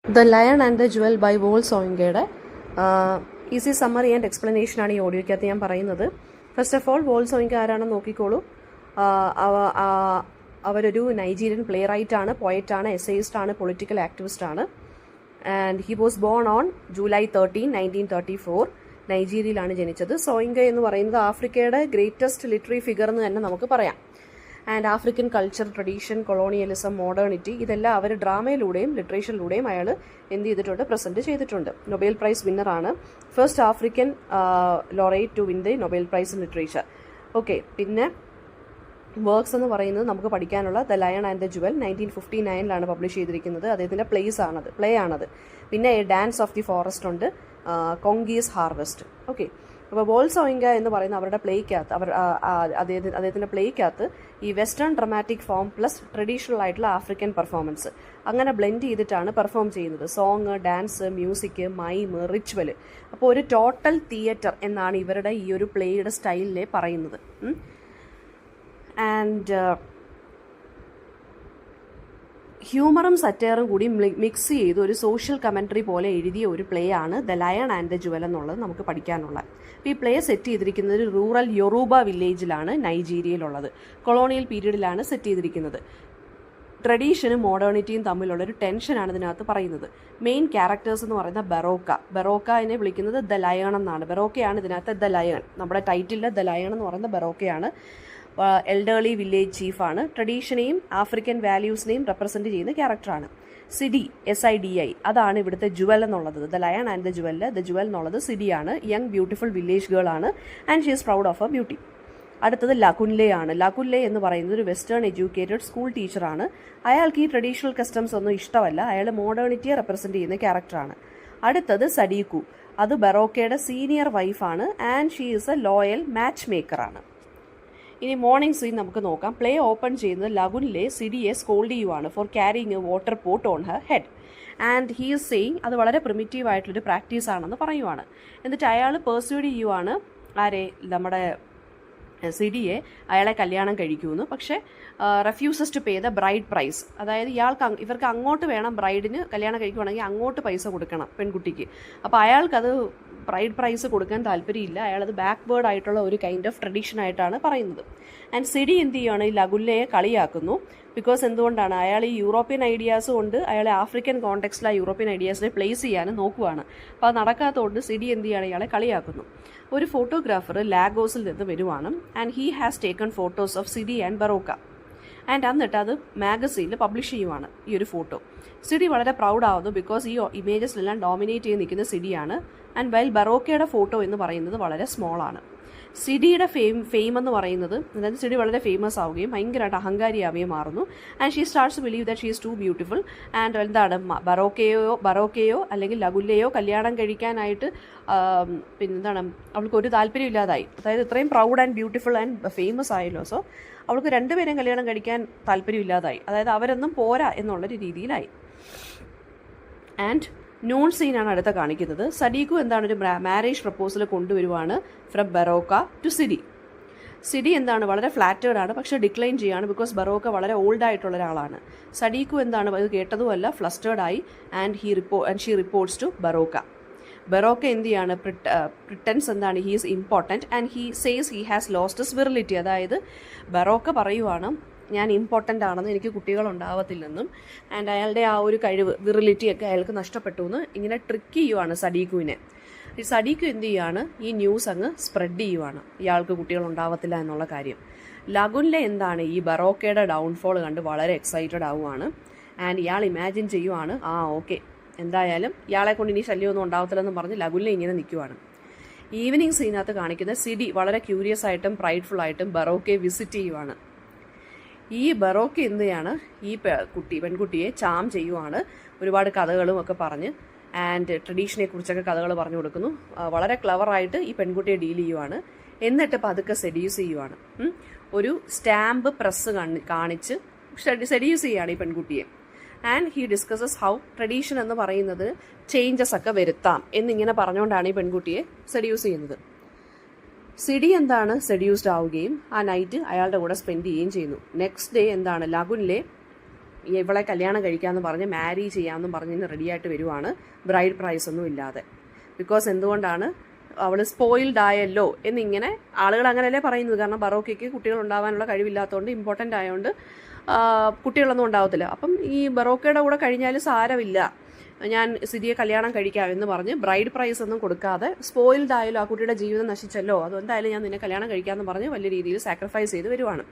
The lion and the jewel by വോൾസോയിങ്കയുടെ easy summary and explanation ആണ് ഈ ഓഡിയോയ്ക്കകത്ത് ഞാൻ പറയുന്നത്. ഫസ്റ്റ് ഓഫ് ഓൾ വോൾസോയിങ്ക ആരാണെന്ന് നോക്കിക്കോളൂ. അവരൊരു നൈജീരിയൻ പ്ലേ റൈറ്റ് ആണ്, പോയറ്റാണ്, എസ്സേയിസ്റ്റ് ആണ്, പൊളിറ്റിക്കൽ ആക്ടിവിസ്റ്റ് ആണ്. And he was born on July 13, 1934. നൈജീരിയയിലാണ് ജനിച്ചത്. സോയിങ്ക എന്ന് പറയുന്നത് ആഫ്രിക്കയുടെ ഗ്രേറ്റസ്റ്റ് ലിറ്റററി ഫിഗർ എന്ന് തന്നെ നമുക്ക് പറയാം. And African culture, tradition, colonialism, modernity ഇതെല്ലാം അവർ ഡ്രാമയിലൂടെയും ലിറ്ററേച്ചറിലൂടെയും അയാൾ എന്ത് ചെയ്തിട്ടുണ്ട്, പ്രസന്റ് ചെയ്തിട്ടുണ്ട്. നൊബേൽ പ്രൈസ് വിന്നറാണ്, first African laureate to win the Nobel prize in literature. Okay, പിന്നെ വർക്ക്സ് എന്ന് പറയുന്നത് നമുക്ക് പഠിക്കാനുള്ള the lion and the jewel 1959 publish ചെയ്തിരിക്കുന്നത്. അദ്ദേഹത്തിൻ്റെ പ്ലേ ആണത്. പിന്നെ ഡാൻസ് ഓഫ് ദി ഫോറസ്റ്റ് ഉണ്ട്, കോങ്കീസ് ഹാർവെസ്റ്റ്. ഓക്കെ, അപ്പോൾ വോൾസോയിങ്ക എന്ന് പറയുന്ന അവരുടെ പ്ലേക്കകത്ത് അദ്ദേഹത്തിൻ്റെ പ്ലേക്കകത്ത് ഈ western dramatic form plus traditional ആയിട്ടുള്ള ആഫ്രിക്കൻ പെർഫോമൻസ് അങ്ങനെ ബ്ലെൻഡ് ചെയ്തിട്ടാണ് പെർഫോം ചെയ്യുന്നത്. സോങ്, ഡാൻസ്, മ്യൂസിക്, മൈം, റിച്വൽ. അപ്പോൾ ഒരു ടോട്ടൽ തിയേറ്റർ എന്നാണ് ഇവരുടെ ഈ ഒരു പ്ലേയുടെ സ്റ്റൈലിനെ പറയുന്നത്. ആൻഡ് ഹ്യൂമറും സറ്റയറും കൂടി മിക്സ് ചെയ്ത് ഒരു സോഷ്യൽ കമൻട്രി പോലെ എഴുതിയ ഒരു പ്ലേ ആണ് the lion and the Jual എന്നുള്ളത് നമുക്ക് പഠിക്കാനുള്ള. അപ്പോൾ ഈ പ്ലേ സെറ്റ് ചെയ്തിരിക്കുന്നത് ഒരു റൂറൽ യൊറൂബ വില്ലേജിലാണ്, നൈജീരിയയിലുള്ളത്. കൊളോണിയൽ പീരീഡിലാണ് സെറ്റ് ചെയ്തിരിക്കുന്നത്. ട്രഡീഷനും മോഡേണിറ്റിയും തമ്മിലുള്ള ഒരു ടെൻഷനാണ് ഇതിനകത്ത് പറയുന്നത്. മെയിൻ ക്യാരക്ടേഴ്സ് എന്ന് പറയുന്ന ബെറോക്കയെ വിളിക്കുന്നത് ദ ലയൺ എന്നാണ്. ബെറോക്കയാണ് ഇതിനകത്ത് ദ ലയൺ. നമ്മുടെ ടൈറ്റിലിൽ ദ ലയൺ എന്ന് പറയുന്ന ബെറോക്കയാണ്. എൽഡേർലി വില്ലേജ് ചീഫാണ്. ട്രഡീഷനെയും ആഫ്രിക്കൻ വാല്യൂസിനെയും റെപ്രസെൻറ്റ് ചെയ്യുന്ന ക്യാരക്ടറാണ്. സിഡി, SIDI, അതാണ് ഇവിടുത്തെ ജുവൽ എന്നുള്ളത്. The lion and the Jual എന്നുള്ളത് സിഡിയാണ്. യങ് ബ്യൂട്ടിഫുൾ വില്ലേജ് ഗേൾ ആണ്. And she is proud of her beauty. അടുത്തത് ലകുൻലെ ആണ്. ലകുൻലെ എന്ന് പറയുന്നത് ഒരു വെസ്റ്റേൺ എഡ്യൂക്കേറ്റഡ് സ്കൂൾ ടീച്ചറാണ്. അയാൾക്ക് ഈ ട്രഡീഷണൽ കസ്റ്റംസ് ഒന്നും ഇഷ്ടമല്ല. അയാൾ മോഡേണിറ്റിയെ റെപ്രസെൻറ്റ് ചെയ്യുന്ന ക്യാരക്ടറാണ്. അടുത്തത് സഡീക്കു. അത് ബെറോക്കയുടെ സീനിയർ വൈഫാണ്. And she is a loyal match മേക്കറാണ്. ഇനി മോർണിംഗ് സീൻ നമുക്ക് നോക്കാം. പ്ലേ ഓപ്പൺ ചെയ്യുന്നത് ലകുൻലെ സിഡിയെ സ്കോൾഡ് ചെയ്യുവാണ് for carrying a water pot on her head. And he is saying അത് വളരെ പ്രിമിറ്റീവ് ആയിട്ടുള്ളൊരു പ്രാക്ടീസ് ആണെന്ന് പറയുവാണ്. എന്നിട്ട് അയാൾ പെർസ്യൂഡ് ചെയ്യുവാണ് ആരെ, നമ്മുടെ സിഡിയെ അയാളെ കല്യാണം കഴിക്കുമെന്ന്. പക്ഷേ refuses to pay the bride price. അതായത് ഇവർക്ക് അങ്ങോട്ട് വേണം, ബ്രൈഡിന് കല്യാണം കഴിക്കുവാണെങ്കിൽ അങ്ങോട്ട് പൈസ കൊടുക്കണം പെൺകുട്ടിക്ക്. അപ്പോൾ അയാൾക്കത് ബ്രൈഡ് പ്രൈസ് കൊടുക്കാൻ താല്പര്യമില്ല. അയാളത് ബാക്ക്വേർഡ് ആയിട്ടുള്ള ഒരു കൈൻഡ് ഓഫ് ട്രഡീഷൻ ആയിട്ടാണ് പറയുന്നത്. ആൻഡ് സിഡി എന്ത് ചെയ്യുകയാണ്, ഈ ലകുല്ലയെ കളിയാക്കുന്നു. ബിക്കോസ് എന്തുകൊണ്ടാണ്, അയാൾ ഈ യൂറോപ്യൻ ഐഡിയാസ് കൊണ്ട് അയാളെ ആഫ്രിക്കൻ കോണ്ടെക്സ്റ്റിൽ ആ യൂറോപ്യൻ ഐഡിയാസിനെ പ്ലേസ് ചെയ്യാനും നോക്കുവാണ്. അപ്പോൾ അത് നടക്കാത്തതുകൊണ്ട് സിഡി എന്ത് ചെയ്യുകയാണ്, ഇയാളെ കളിയാക്കുന്നു. ഒരു ഫോട്ടോഗ്രാഫർ ലാഗോസിൽ നിന്ന് വരുവാണ്. And he has taken photos of Sidi and Baroka. And എന്നിട്ട് അത് മാഗസീനിൽ പബ്ലിഷ് ചെയ്യുവാണ് ഈ ഒരു ഫോട്ടോ. സിഡി വളരെ പ്രൗഡ് ആവുന്നു. ബിക്കോസ് ഈ ഇമേജസിലെല്ലാം ഡോമിനേറ്റ് ചെയ്ത് നിൽക്കുന്ന സിഡിയാണ്. ആൻഡ് വൈൽ ബെറോക്കയുടെ ഫോട്ടോ എന്ന് പറയുന്നത് വളരെ സ്മോളാണ്. സിഡിയുടെ ഫെയിം എന്ന് പറയുന്നത്, അതായത് സിഡി വളരെ ഫേമസ് ആവുകയും ഭയങ്കരമായിട്ട് അഹങ്കാരിയാവുകയും മാറുന്നു. And she starts to believe that she is too beautiful. And എന്താണ്, ബെറോക്കയോ അല്ലെങ്കിൽ ലകുല്ലയോ കല്യാണം കഴിക്കാനായിട്ട് പിന്നെന്താണ് അവൾക്ക് ഒരു താല്പര്യമില്ലാതായി. അതായത് ഇത്രയും proud and beautiful and famous ആയല്ലോ. സോ അവൾക്ക് രണ്ടുപേരും കല്യാണം കഴിക്കാൻ താല്പര്യമില്ലാതായി. അതായത് അവരൊന്നും പോരാ എന്നുള്ളൊരു രീതിയിലായി. ആൻഡ് നൂൺ സീനാണ് അടുത്ത കാണിക്കുന്നത്. സഡീക്കു എന്താണ്, ഒരു മാരേജ് പ്രപ്പോസൽ കൊണ്ടുവരുവാണ് from Baroka to Sidi. Sidi എന്താണ്, വളരെ ഫ്ലാറ്റേഡ് ആണ്, പക്ഷേ ഡിക്ലൈൻ ചെയ്യാണ്. ബിക്കോസ് ബെറോക്ക വളരെ ഓൾഡ് ആയിട്ടുള്ള ഒരാളാണ്. സഡീക്കു എന്താണ്, അത് കേട്ടതുമല്ല, ഫ്ലസ്റ്റേർഡ് ആയി. And she reports to Baroka. Baroka എന്ത് ചെയ്യാണ്, പ്രിറ്റൻസ് എന്താണ്, he is important. And he says he has lost his virility. അതായത് ബെറോക്ക പറയുവാണ്, ഞാൻ ഇമ്പോർട്ടൻ്റ് ആണെന്ന്, എനിക്ക് കുട്ടികളുണ്ടാവത്തില്ലെന്നും. ആൻഡ് അയാളുടെ ആ ഒരു കഴിവ്, വിറിലിറ്റി ഒക്കെ അയാൾക്ക് നഷ്ടപ്പെട്ടു എന്ന് ഇങ്ങനെ ട്രിക്ക് ചെയ്യുവാണ് സഡീക്കുവിനെ. ഈ സഡീക്കു എന്ത് ചെയ്യുകയാണ്, ഈ ന്യൂസ് അങ്ങ് സ്പ്രെഡ് ചെയ്യുവാണ്, ഇയാൾക്ക് കുട്ടികളുണ്ടാവത്തില്ല എന്നുള്ള കാര്യം. ലകുൻലെ എന്താണ്, ഈ ബെറോക്കയുടെ ഡൗൺഫോൾ കണ്ട് വളരെ എക്സൈറ്റഡ് ആവുകയാണ്. ആൻഡ് ഇയാൾ ഇമാജിൻ ചെയ്യുവാണ്, ഓക്കെ എന്തായാലും ഇയാളെ കൊണ്ട് ഇനി ശല്യമൊന്നും ഉണ്ടാവത്തില്ലെന്ന് പറഞ്ഞ് ലകുൻലെ ഇങ്ങനെ നിൽക്കുവാണ്. ഈവനിങ് സീനകത്ത് കാണിക്കുന്ന സിഡി വളരെ ക്യൂരിയസ് ആയിട്ടും പ്രൈഡ്ഫുൾ ആയിട്ടും ബെറോക്കയെ വിസിറ്റ് ചെയ്യുവാണ്. ഈ ബെറോക്ക എന്ത് ചെയ്യാണ്, ഈ പെൺകുട്ടിയെ ചാം ചെയ്യുവാണ്, ഒരുപാട് കഥകളും ഒക്കെ പറഞ്ഞ്. ആൻഡ് ട്രഡീഷനെ കുറിച്ചൊക്കെ കഥകൾ പറഞ്ഞു കൊടുക്കുന്നു. വളരെ ക്ലവറായിട്ട് ഈ പെൺകുട്ടിയെ ഡീൽ ചെയ്യുവാണ്. എന്നിട്ട് പതുക്കെ സെഡ്യൂസ് ചെയ്യുവാണ്. ഒരു സ്റ്റാമ്പ് പ്രസ് കാണിച്ച് സെഡ്യൂസ് ചെയ്യുകയാണ് ഈ പെൺകുട്ടിയെ. And he discusses how tradition എന്ന് പറയുന്നത് ചേഞ്ചസ് ഒക്കെ വരുത്താം എന്നിങ്ങനെ പറഞ്ഞുകൊണ്ടാണ് ഈ പെൺകുട്ടിയെ സെഡ്യൂസ് ചെയ്യുന്നത്. സിഡി എന്താണ്, സെഡ്യൂസ്ഡ് ആവുകയും ആ നൈറ്റ് അയാളുടെ കൂടെ സ്പെൻഡ് ചെയ്യുകയും ചെയ്യുന്നു. നെക്സ്റ്റ് ഡേ എന്താണ്, ലകുൻലെ ഇവളെ കല്യാണം കഴിക്കാമെന്ന് പറഞ്ഞ് മാരി ചെയ്യാമെന്നും പറഞ്ഞ് റെഡിയായിട്ട് വരുവാണ്, ബ്രൈഡ് പ്രൈസ് ഒന്നും ഇല്ലാതെ. ബിക്കോസ് എന്തുകൊണ്ടാണ്, അവൾ സ്പോയിൽഡ് ആയല്ലോ എന്നിങ്ങനെ ആളുകൾ അങ്ങനെയല്ലേ പറയുന്നത്. കാരണം ബറോക്കയ്ക്ക് കുട്ടികൾ ഉണ്ടാവാനുള്ള കഴിവില്ലാത്തതുകൊണ്ട്, ഇമ്പോർട്ടൻ്റ് ആയതുകൊണ്ട് കുട്ടികളൊന്നും ഉണ്ടാവത്തില്ല. അപ്പം ഈ ബറോക്കയുടെ കൂടെ കഴിഞ്ഞാൽ സാരമില്ല, ഞാൻ സിദിയെ കല്യാണം കഴിക്കാം എന്ന് പറഞ്ഞ് ബ്രൈഡ് പ്രൈസ് ഒന്നും കൊടുക്കാതെ, സ്പോയിൽഡ് ആയാലും ആ കുട്ടിയുടെ ജീവിതം നശിച്ചല്ലോ, അതുകൊണ്ടായാലും ഞാൻ നിന്നെ കല്യാണം കഴിക്കാമെന്ന് പറഞ്ഞ് വലിയ രീതിയിൽ സാക്രിഫൈസ് ചെയ്ത് വരുവാണ്.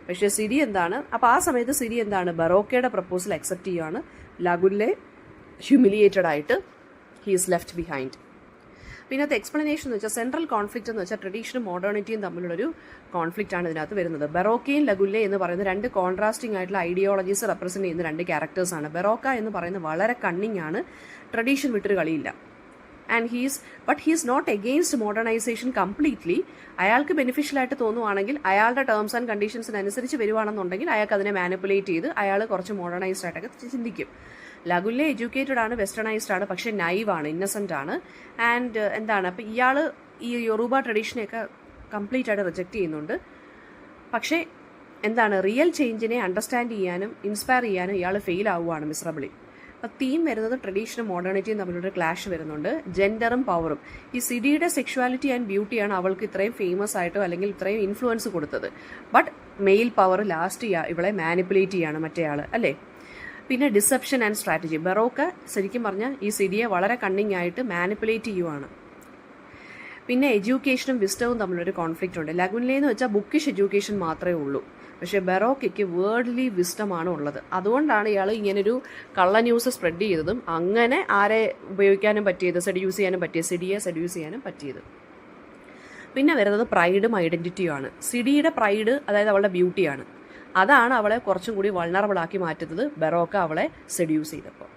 പക്ഷേ സിരി എന്താണ്, അപ്പോൾ ആ സമയത്ത് സിരി എന്താണ്, ബറോക്കയുടെ പ്രപ്പോസൽ അക്സെപ്റ്റ് ചെയ്യുകയാണ്. ലഗുല്ലെ ഹ്യൂമിലിയേറ്റഡ് ആയിട്ട് ഹീസ് ലെഫ്റ്റ് ബിഹൈൻഡ്. പിന്നത്തെ എക്സ്പ്ലനേഷൻ എന്ന് വെച്ചാൽ സെൻട്രൽ കോൺഫ്ലിക്റ്റ് എന്ന് വെച്ചാൽ ട്രഡീഷനും മോഡേണിറ്റിയും തമ്മിലുള്ളൊരു കോൺഫ്ലിക്റ്റ് ആണ് ഇതിനകത്ത് വരുന്നത്. ബറോക്കയും ലഗുല്ലെ എന്ന് പറയുന്ന രണ്ട് കോൺട്രാസ്റ്റിംഗ് ആയിട്ടുള്ള ഐഡിയോളജീസ് റെപ്രസെന്റ് ചെയ്യുന്ന രണ്ട് ക്യാരക്ടേഴ്സാണ്. ബറോക്ക എന്ന് പറയുന്നത് വളരെ കണ്ണിങ് ആണ്, ട്രഡീഷൻ വിട്ടൊരു കളിയില്ല. And he's not against modernisation completely. അയാൾക്ക് ബെനിഫിഷ്യൽ ആയിട്ട് തോന്നുവാണെങ്കിൽ, അയാളുടെ ടേംസ് ആൻഡ് കണ്ടീഷൻസിനനുസരിച്ച് വരുവാണെന്നുണ്ടെങ്കിൽ അയാൾക്ക് അതിനെ മാനിപ്പുലേറ്റ് ചെയ്ത് അയാൾ കുറച്ച് മോഡേണൈസ്ഡ് ആയിട്ടൊക്കെ ചിന്തിക്കും. ലഗുല്ലെ എഡ്യൂക്കേറ്റഡ് ആണ്, വെസ്റ്റേണൈസ്ഡ് ആണ്, പക്ഷേ നൈവാണ്, ഇന്നസെൻ്റ് ആണ്. ആൻഡ് എന്താണ്, അപ്പം ഇയാൾ ഈ യൊറൂബ ട്രഡീഷനെയൊക്കെ കംപ്ലീറ്റ് ആയിട്ട് റിജക്റ്റ് ചെയ്യുന്നുണ്ട്. പക്ഷേ എന്താണ്, റിയൽ ചേഞ്ചിനെ അണ്ടർസ്റ്റാൻഡ് ചെയ്യാനും ഇൻസ്പയർ ചെയ്യാനും ഇയാൾ ഫെയിൽ ആവുകയാണ് മിസറബിളി. അപ്പം തീം വരുന്നത് ട്രഡീഷനും മോഡേണിറ്റിയും തമ്മിലൊരു ക്ലാഷ് വരുന്നുണ്ട്, ജെൻഡറും പവറും. ഈ സിഡിയുടെ സെക്ഷുവാലിറ്റി ആൻഡ് ബ്യൂട്ടിയാണ് അവൾക്ക് ഇത്രയും ഫേമസ് ആയിട്ടോ അല്ലെങ്കിൽ ഇത്രയും ഇൻഫ്ലുവൻസ് കൊടുത്തത്. ബട്ട് മെയിൽ പവർ ലാസ്റ്റ് ഇവളെ മാനിപ്പുലേറ്റ് ചെയ്യാണ് മറ്റേയാൾ, അല്ലേ? പിന്നെ ഡിസെപ്ഷൻ ആൻഡ് സ്ട്രാറ്റജി. ബറോക്ക ശരിക്കും പറഞ്ഞാൽ ഈ സിഡിയെ വളരെ കണ്ണിങ് ആയിട്ട് മാനിപ്പുലേറ്റ് ചെയ്യുവാണ്. പിന്നെ എഡ്യൂക്കേഷനും വിസ്റ്റവും തമ്മിലൊരു കോൺഫ്ലിക്റ്റ് ഉണ്ട്. ലഗുല്ലെ എന്ന് വെച്ചാൽ ബുക്കിഷ് എഡ്യൂക്കേഷൻ മാത്രമേ ഉള്ളൂ, പക്ഷേ ബറോക്കയ്ക്ക് വേർഡ്ലി വിസ്റ്റമാണ് ഉള്ളത്. അതുകൊണ്ടാണ് ഇയാൾ ഇങ്ങനൊരു കള്ള ന്യൂസ് സ്പ്രെഡ് ചെയ്തതും അങ്ങനെ ആരെ ഉപയോഗിക്കാനും പറ്റിയത്, സെഡ്യൂസ് ചെയ്യാനും പറ്റിയത്, സിഡിയെ സെഡ്യൂസ് ചെയ്യാനും പറ്റിയത്. പിന്നെ വരുന്നത് പ്രൈഡും ഐഡൻറ്റിറ്റിയുമാണ്. സിഡിയുടെ പ്രൈഡ് അതായത് അവളുടെ ബ്യൂട്ടിയാണ്. അതാണ് അവളെ കുറച്ചും കൂടി വൾണറബിൾ ആക്കി മാറ്റുന്നത് ബറോക്ക അവളെ സെഡ്യൂസ് ചെയ്തപ്പോൾ.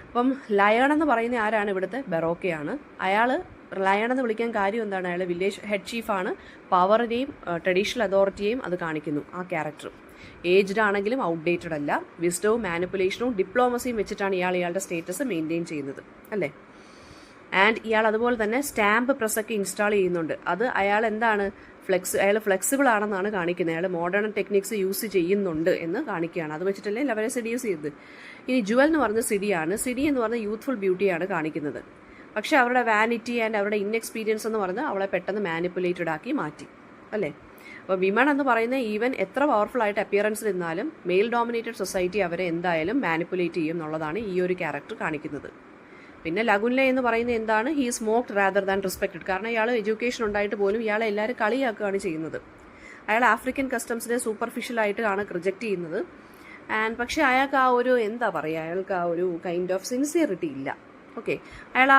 അപ്പം ലയൺ എന്ന് പറയുന്ന ആരാണ്, ഇവിടുത്തെ ബറോക്കയാണ്. അയാൾ ലയൺ എന്ന് വിളിക്കാൻ കാര്യം എന്താണ്, അയാൾ വില്ലേജ് ഹെഡ് ചീഫാണ്. പവറിനെയും ട്രഡീഷണൽ അതോറിറ്റിയെയും അത് കാണിക്കുന്നു ആ ക്യാരക്ടർ. ഏജ്ഡ് ആണെങ്കിലും ഔട്ട്ഡേറ്റഡ് അല്ല. വിസ്ഡവും മാനിപ്പുലേഷനും ഡിപ്ലോമസിയും വെച്ചിട്ടാണ് ഇയാളുടെ സ്റ്റേറ്റസ് മെയിൻറ്റെയിൻ ചെയ്യുന്നത്, അല്ലേ? ആൻഡ് ഇയാൾ അതുപോലെ തന്നെ സ്റ്റാമ്പ് പ്രസ്സൊക്കെ ഇൻസ്റ്റാൾ ചെയ്യുന്നുണ്ട്. അത് അയാൾ എന്താണ്, അയാൾ ഫ്ലെക്സിബിൾ ആണെന്നാണ് കാണിക്കുന്നത്. അയാൾ മോഡേൺ ടെക്നിക്സ് യൂസ് ചെയ്യുന്നുണ്ട് എന്ന് കാണിക്കുകയാണ്. അത് വെച്ചിട്ടല്ലേ അവരെ സെഡ്യൂസ് ചെയ്തത്. ഇനി ജുവൽ എന്ന് പറഞ്ഞ സിഡിയാണ്. സിഡി എന്ന് പറഞ്ഞ യൂത്ത്ഫുൾ ബ്യൂട്ടിയാണ് കാണിക്കുന്നത്. പക്ഷേ അവരുടെ വാനിറ്റി ആൻഡ് അവരുടെ ഇൻഎക്സ്പീരിയൻസ് എന്ന് പറഞ്ഞാൽ അവളെ പെട്ടെന്ന് മാനിപ്പുലേറ്റഡ് ആക്കി മാറ്റി, അല്ലേ? അപ്പോൾ വിമൺ എന്ന് പറയുന്ന ഈവൻ എത്ര പവർഫുൾ ആയിട്ട് അപ്പിയറൻസിൽ നിന്നാലും മെയിൽ ഡോമിനേറ്റഡ് സൊസൈറ്റി അവരെ എന്തായാലും മാനിപ്പുലേറ്റ് ചെയ്യും എന്നുള്ളതാണ് ഈ ഒരു ക്യാരക്ടർ കാണിക്കുന്നത്. പിന്നെ ലഗുല്ലെ എന്ന് പറയുന്നത് എന്താണ്, he smoked rather than respected. കാരണം ഇയാൾ എഡ്യൂക്കേഷൻ ഉണ്ടായിട്ട് പോലും ഇയാളെ എല്ലാവരും കളിയാക്കുകയാണ് ചെയ്യുന്നത്. അയാൾ ആഫ്രിക്കൻ കസ്റ്റംസിനെ സൂപ്പർഫിഷ്യലായിട്ട് ആണ് റിജക്റ്റ് ചെയ്യുന്നത്. ആൻഡ് പക്ഷേ അയാൾക്ക് ആ ഒരു എന്താ പറയുക, അയാൾക്ക് ആ ഒരു കൈൻഡ് ഓഫ് സിൻസിയറിറ്റി ഇല്ല. ഓക്കെ, അയാൾ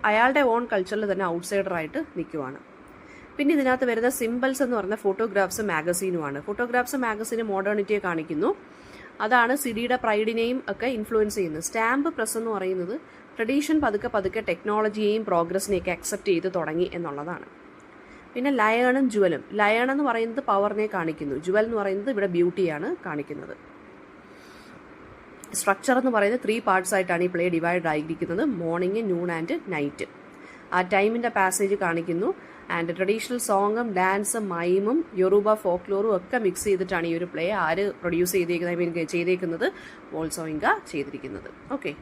അയാളുടെ ഓൺ കൾച്ചറിൽ തന്നെ ഔട്ട്സൈഡറായിട്ട് നിൽക്കുവാണ്. പിന്നെ ഇതിനകത്ത് വരുന്ന സിമ്പിൾസ് എന്ന് പറഞ്ഞ ഫോട്ടോഗ്രാഫ്സ് മാഗസീനുമാണ്. ഫോട്ടോഗ്രാഫ്സ് മാഗസീന് മോഡേണിറ്റിയെ കാണിക്കുന്നു. അതാണ് സിഡിയുടെ പ്രൈഡിനെയും ഒക്കെ ഇൻഫ്ലുവൻസ് ചെയ്യുന്നത്. സ്റ്റാമ്പ് പ്രസ് എന്ന് പറയുന്നത് ട്രഡീഷൻ പതുക്കെ ടെക്നോളജിയെയും പ്രോഗ്രസിനെയൊക്കെ അക്സെപ്റ്റ് ചെയ്ത് തുടങ്ങി എന്നുള്ളതാണ്. പിന്നെ ലയണും ജുവലും. ലയൺ എന്ന് പറയുന്നത് പവറിനെ കാണിക്കുന്നു, ജുവൽ എന്ന് പറയുന്നത് ഇവിടെ ബ്യൂട്ടിയാണ് കാണിക്കുന്നത്. സ്ട്രക്ചർ എന്ന് പറയുന്നത് 3 പാർട്സ് ആയിട്ടാണ് ഈ പ്ലേ ഡിവൈഡ് ആയിരിക്കുന്നത്, മോർണിംഗ്, നൂൺ ആൻഡ് നൈറ്റ്. ആ ടൈമിൻ്റെ പാസേജ് കാണിക്കുന്നു. ആൻഡ് ട്രഡീഷണൽ സോങ്ങും ഡാൻസും മൈമും യൊറൂബ ഫോക്ലോറും ഒക്കെ മിക്സ് ചെയ്തിട്ടാണ് ഈ ഒരു പ്ലേ പ്രൊഡ്യൂസ് ചെയ്തേക്കുന്നത്, വോൾസോയിങ്ക ചെയ്തിരിക്കുന്നത്. ഓക്കെ.